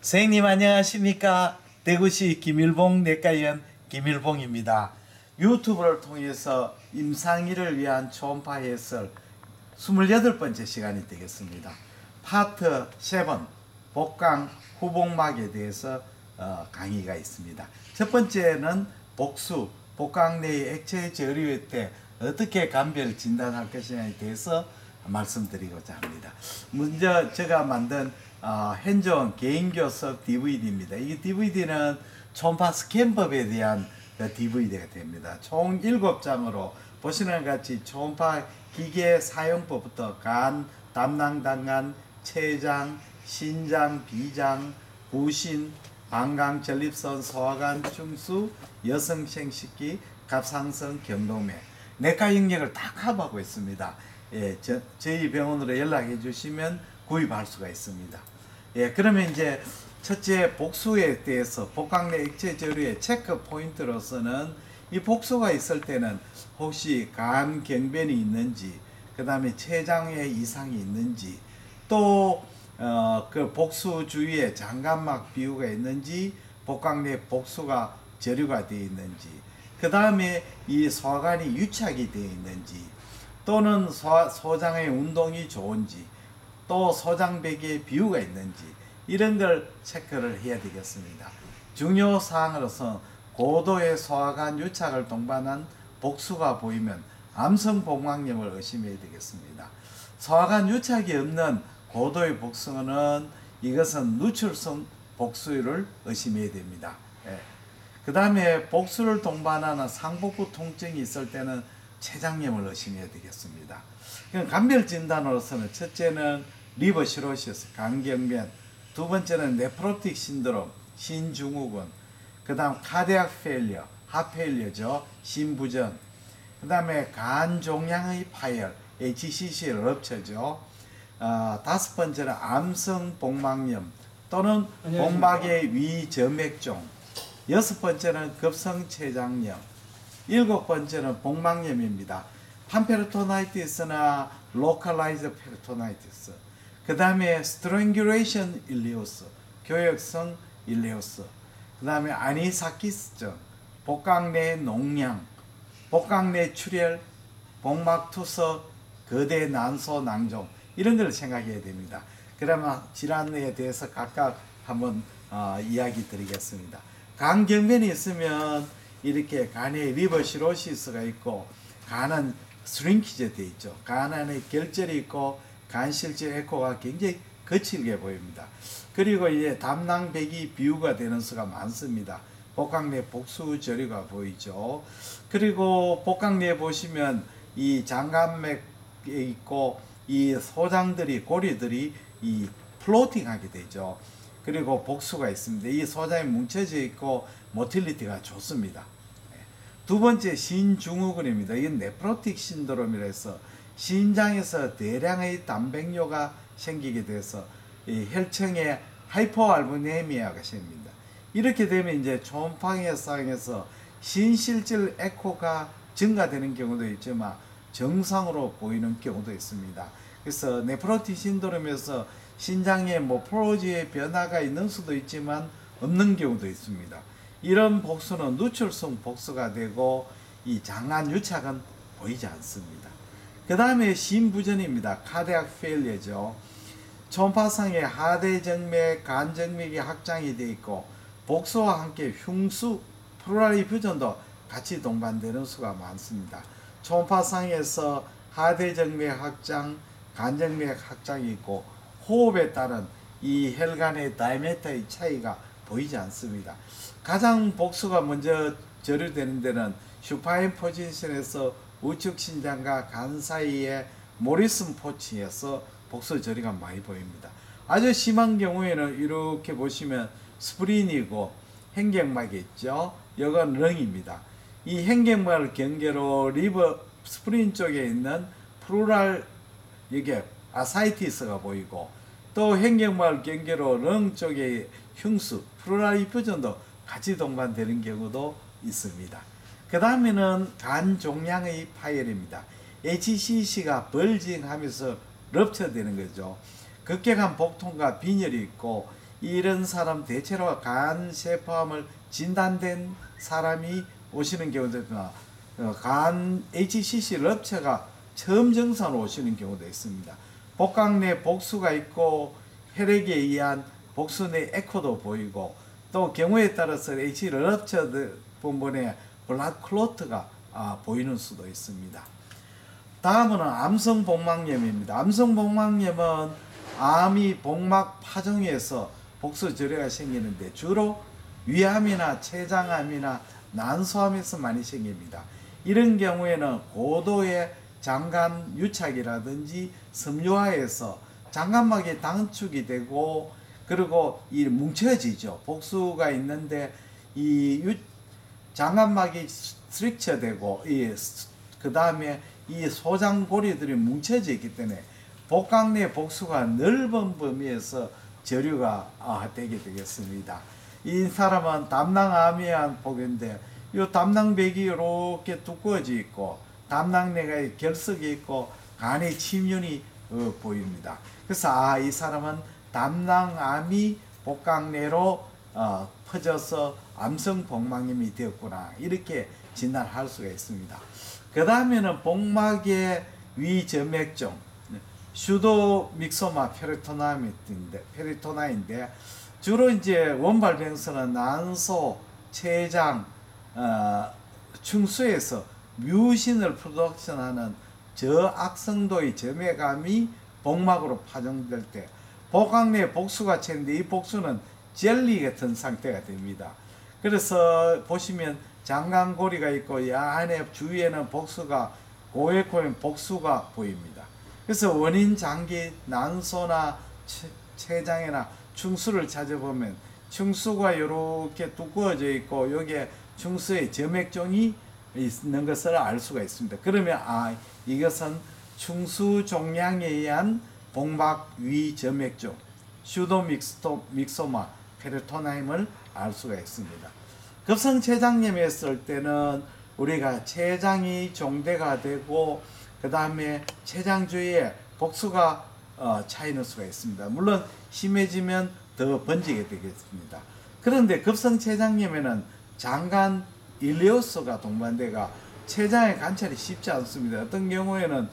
선생님 안녕하십니까? 대구시 김일봉 내과의원 김일봉입니다. 유튜브를 통해서 임상일을 위한 초음파 해설 28번째 시간이 되겠습니다. 파트 7 복강 후복막에 대해서 강의가 있습니다. 첫 번째는 복수, 복강 내의 액체 저류일 때 어떻게 감별 진단할 것이냐에 대해서 말씀드리고자 합니다. 먼저 제가 만든 현존 개인교 수업 DVD입니다. 이 DVD는 초음파 스캔법에 대한 DVD가 됩니다. 총 7장으로 보시는 것 같이 초음파 기계 사용법부터 간, 담낭, 당간, 췌장, 신장, 비장, 부신, 방광, 전립선, 소화관, 중수, 여성 생식기, 갑상선, 경동맥, 내과 영역을 다 커버하고 있습니다. 예, 저희 병원으로 연락해 주시면 구입할 수가 있습니다. 예, 그러면 이제 첫째 복수에 대해서 복강 내 액체 저류의 체크 포인트로서는 이 복수가 있을 때는 혹시 간 경변이 있는지, 그 다음에 췌장에 이상이 있는지, 또 그 복수 주위에 장간막 비우가 있는지, 복강 내 복수가 저류가 되어 있는지, 그 다음에 이 소관이 유착이 되어 있는지, 또는 소장의 운동이 좋은지, 또 소장벽에 비우가 있는지, 이런 걸 체크를 해야 되겠습니다. 중요 사항으로서 고도의 소화관 유착을 동반한 복수가 보이면 암성 복막염을 의심해야 되겠습니다. 소화관 유착이 없는 고도의 복수는 이것은 누출성 복수를 의심해야 됩니다. 예. 그 다음에 복수를 동반하는 상복부 통증이 있을 때는 췌장염을 의심해야 되겠습니다. 감별 진단으로서는 첫째는 리버 시로시스, 간경변, 두 번째는 네프로틱 신드롬, 신증후군, 그 다음 카디악 페일리어, 하페일리어죠, 신부전, 그 다음에 간 종양의 파열, HCC 럽처죠. 다섯 번째는 암성 복막염 또는 복막의 위점액종, 여섯 번째는 급성췌장염, 일곱 번째는 복막염입니다. 판페르토나이티스나 로컬라이즈 페르토나이티스, 그 다음에 스트랭귤레이션 일리오스, 교역성 일리오스, 그 다음에 아니사키스증, 복강 내 농양, 복강 내 출혈, 복막투석, 거대 난소 낭종, 이런 걸 생각해야 됩니다. 그러면 질환에 대해서 각각 한번 이야기 드리겠습니다. 간경변이 있으면 이렇게 간에 리버 시로시스가 있고, 간은 스링키제 되어 있죠. 간 안에 결절이 있고 간실제 에코가 굉장히 거칠게 보입니다. 그리고 이제 담낭백이 비유가 되는 수가 많습니다. 복강 내 복수 저류가 보이죠. 그리고 복강 내에 보시면 이 장간맥에 있고 이 소장들이, 고리들이 이 플로팅하게 되죠. 그리고 복수가 있습니다. 이 소장이 뭉쳐져 있고 모틸리티가 좋습니다. 두 번째 신증후군입니다. 이건 네프로틱 신드롬이라 해서 신장에서 대량의 단백뇨가 생기게 돼서 이 혈청에 하이포알부미미아가 생깁니다. 이렇게 되면 이제 초음파상에서 신실질 에코가 증가되는 경우도 있지만 정상으로 보이는 경우도 있습니다. 그래서 네프로틱 신드롬에서 신장에 모포로지의 변화가 있는 수도 있지만 없는 경우도 있습니다. 이런 복수는 누출성 복수가 되고 이 장안 유착은 보이지 않습니다. 그 다음에 신부전입니다. 카디악 페일리어죠. 초음파상에 하대정맥, 간정맥이 확장이 되어 있고 복수와 함께 흉수, 플루랄리 퓨전도 같이 동반되는 수가 많습니다. 초음파상에서 하대정맥 확장, 간정맥 확장이 있고 호흡에 따른 이 혈관의 다이메터의 차이가 보이지 않습니다. 가장 복수가 먼저 저류되는 데는 슈파인 포지션에서 우측 신장과 간 사이에 모리슨 포치에서 복수 저류가 많이 보입니다. 아주 심한 경우에는 이렇게 보시면 스프린이고 행경막이 있죠. 이건 렁입니다. 이 행경막을 경계로 리버 스프린 쪽에 있는 플루랄 이게 아사이티스가 보이고, 또 행경막을 경계로 렁 쪽에 흉수, 플루랄 이프전도 같이 동반되는 경우도 있습니다. 그 다음에는 간 종양의 파열입니다. HCC가 벌징하면서 럽처되는 거죠. 급격한 복통과 빈혈이 있고 이런 사람 대체로 간 쇠포암을 진단된 사람이 오시는 경우도 있거나 간 HCC 럽처가 처음 증상으로 오시는 경우도 있습니다. 복강 내 복수가 있고 혈액에 의한 복수 내 에코도 보이고 또 경우에 따라서 HC 럽처 부분에 블라드 클로트가 보이는 수도 있습니다. 다음은 암성복막염입니다. 암성복막염은 암이 복막 파종에서 복수 절여가 생기는데 주로 위암이나 췌장암이나 난소암에서 많이 생깁니다. 이런 경우에는 고도의 장간 유착이라든지 섬유화에서 장간막이 단축이 되고 그리고 이 뭉쳐지죠. 복수가 있는데 이 장간막이 스트릭처 되고 그 다음에 이 소장고리들이 뭉쳐져 있기 때문에 복강 내 복수가 넓은 범위에서 절유가 되게 되겠습니다. 이 사람은 담낭암이한 복인데 이 담낭벽이 이렇게 두꺼워져 있고 담낭내가 결석이 있고 간에 침륜이 보입니다. 그래서 이 사람은 담낭암이 복강내로 퍼져서 암성복막염이 되었구나 이렇게 진단할 수가 있습니다. 그 다음에는 복막의 위점액종 슈도믹소마 페리토나인데 주로 이제 원발병성은 난소, 췌장, 충수에서 뮤신을 프로덕션하는 저악성도의 점액암이 복막으로 파종될 때 복강 내 복수가 채는데 이 복수는 젤리 같은 상태가 됩니다. 그래서 보시면 장강고리가 있고 이 안에 주위에는 복수가 고액고인 복수가 보입니다. 그래서 원인 장기 난소나 췌장이나 충수를 찾아보면 충수가 이렇게 두꺼워져 있고 여기에 충수에 점액종이 있는 것을 알 수가 있습니다. 그러면 이것은 충수 종양에 의한 복막 위 점액종 슈도믹소마 페리토나임을 알 수가 있습니다. 급성췌장염이 했을 때는 우리가 췌장이 종대가 되고 그 다음에 췌장 주위에 복수가 차이는 수가 있습니다. 물론 심해지면 더 번지게 되겠습니다. 그런데 급성췌장염에는 장간 일리오스가 동반돼가 췌장의 관찰이 쉽지 않습니다. 어떤 경우에는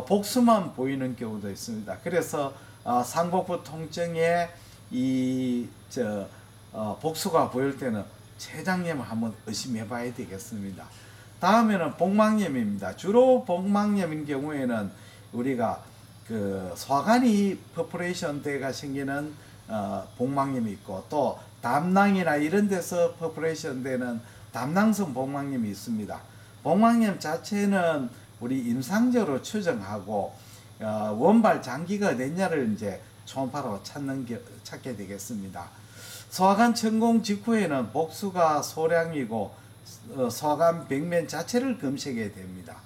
복수만 보이는 경우도 있습니다. 그래서 상복부 통증에 복수가 보일 때는 췌장염을 한번 의심해 봐야 되겠습니다. 다음에는 복막염입니다. 주로 복막염인 경우에는 우리가 그 소관이 퍼포레이션 대가 생기는 복막염이 있고 또 담낭이나 이런 데서 퍼포레이션 되는 담낭성 복막염이 있습니다. 복막염 자체는 우리 임상적으로 추정하고 원발 장기가 어딨냐를 이제 초음파로 찾게 되겠습니다. 소화관 천공 직후에는 복수가 소량이고 소화관 벽면 자체를 검색해야 됩니다.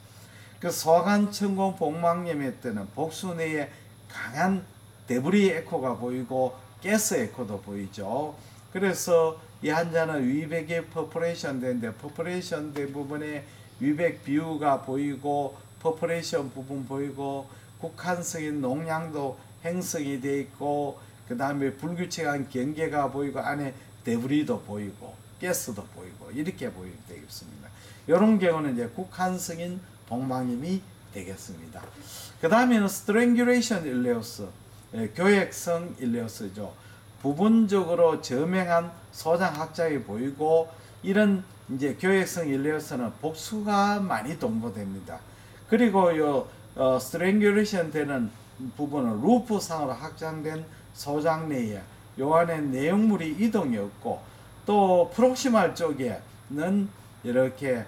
그 소화관 천공 복막염에 때는 복수 내에 강한 데브리 에코가 보이고 가스 에코도 보이죠. 그래서 이 환자는 위백에 퍼포레이션 되는데 퍼포레이션 된 부분에 위백 비유가 보이고 퍼포레이션 부분 보이고 국한성인 농양도 행성이 되어 있고 그 다음에 불규칙한 경계가 보이고 안에 데브리도 보이고 가스도 보이고 이렇게 보이게 되겠습니다. 이런 경우는 이제 국한성인 복막염이 되겠습니다. 그 다음에는 스트랭귤레이션 일레오스, 교액성 일레오스죠. 부분적으로 저명한 소장 확장이 보이고 이런 이제 교액성 일레오스는 복수가 많이 동반됩니다. 그리고 요 스트랭귤레이션 되는 부분은 루프상으로 확장된 소장 내에 요 안에 내용물이 이동이 없고 또 프록시말 쪽에는 이렇게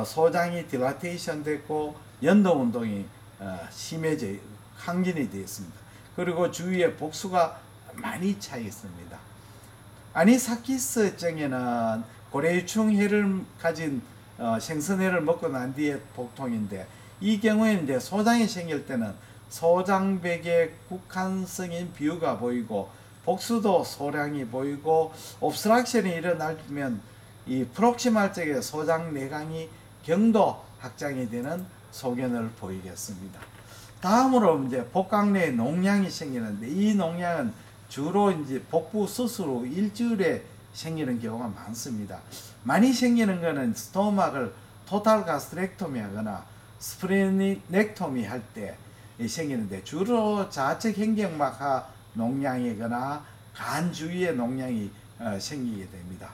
소장이 딜라테이션 됐고 연동 운동이 심해져 항진이 되어 있습니다. 그리고 주위에 복수가 많이 차 있습니다. 아니사키스증에는 고래유충해를 가진 생선회를 먹고 난 뒤에 복통인데 이 경우에 이제 소장이 생길 때는 소장벽에 국한성인 비유가 보이고 복수도 소량이 보이고 옵스트럭션이 일어나면 이 프록시말 쪽에 소장 내강이 경도 확장이 되는 소견을 보이겠습니다. 다음으로 이제 복강 내에 농양이 생기는데 이 농양은 주로 이제 복부 수술 후 일주일에 생기는 경우가 많습니다. 많이 생기는 거는 스토막을 토탈 가스트렉토미 하거나 스프레닉토미 할 때 생기는데, 주로 좌측 횡격막하 농양이거나 간 주위에 농양이 생기게 됩니다.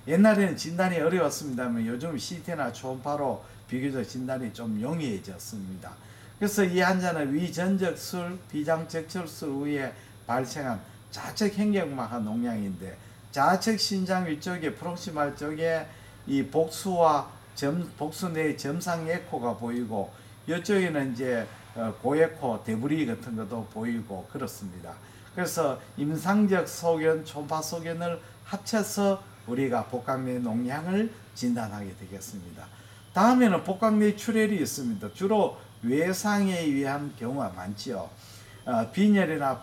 옛날에는 진단이 어려웠습니다만 요즘 CT나 초음파로 비교적 진단이 좀 용이해졌습니다. 그래서 이 환자는 위전적술, 비장적절술 후에 발생한 좌측 횡격막하 농양인데, 좌측 신장 위쪽에 프록시말 쪽에 이 복수와 복수 내 점상 에코가 보이고, 이쪽에는 이제 고에코, 데브리 같은 것도 보이고 그렇습니다. 그래서 임상적 소견, 초음파 소견을 합쳐서 우리가 복강내 농양을 진단하게 되겠습니다. 다음에는 복강내 출혈이 있습니다. 주로 외상에 의한 경우가 많지요. 빈혈이나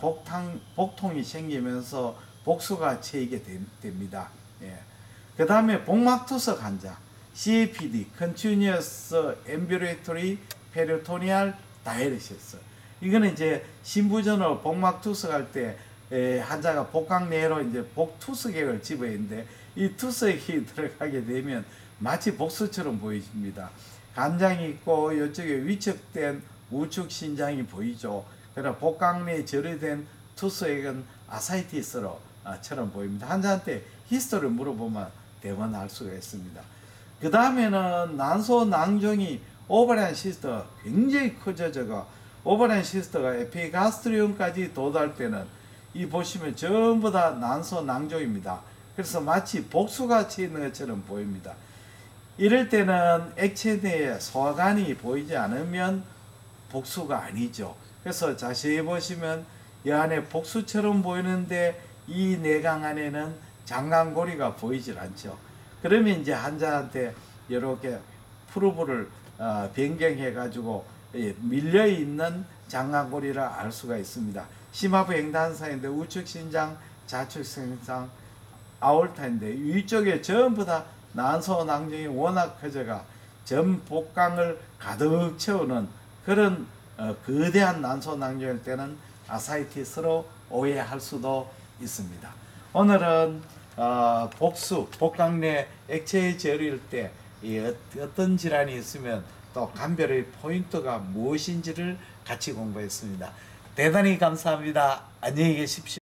복통이 생기면서 복수가 채이게 됩니다. 예. 그 다음에 복막투석 환자, CAPD, Continuous Ambulatory Peritoneal Dialysis. 이거는 이제 신부전으로 복막투석할 때 환자가 복강내로 이제 복투석액을 집어야 하는데, 이 투석이 들어가게 되면 마치 복수처럼 보입니다. 간장이 있고 이쪽에 위축된 우측 신장이 보이죠. 그러나 복강내에 절여된 투석액은 아사이티스처럼 보입니다. 환자한테 히스토리를 물어보면 대부분 알 수가 있습니다. 그 다음에는 난소 낭종이 오버리안 시스터 굉장히 커져져가, 오버리안 시스터가 에피가스트리움까지 도달할 때는 이 보시면 전부 다 난소 낭종입니다. 그래서 마치 복수가 쳐 있는 것처럼 보입니다. 이럴 때는 액체 내에 소화관이 보이지 않으면 복수가 아니죠. 그래서 자세히 보시면 이 안에 복수처럼 보이는데 이 내강 안에는 장강고리가 보이질 않죠. 그러면 이제 환자한테 이렇게 프루브를 변경해 가지고 밀려 있는 장강고리라 알 수가 있습니다. 심화부 횡단상인데 우측 신장, 좌측 신장, 아올타인데 위쪽에 전부 다 난소 낭종이 워낙 커져가 전 복강을 가득 채우는 그런 거대한 난소 낭종일 때는 아사이티스로 오해할 수도 있습니다. 오늘은 복강 내 액체에 절일 때 어떤 질환이 있으면 또 감별의 포인트가 무엇인지를 같이 공부했습니다. 대단히 감사합니다. 안녕히 계십시오.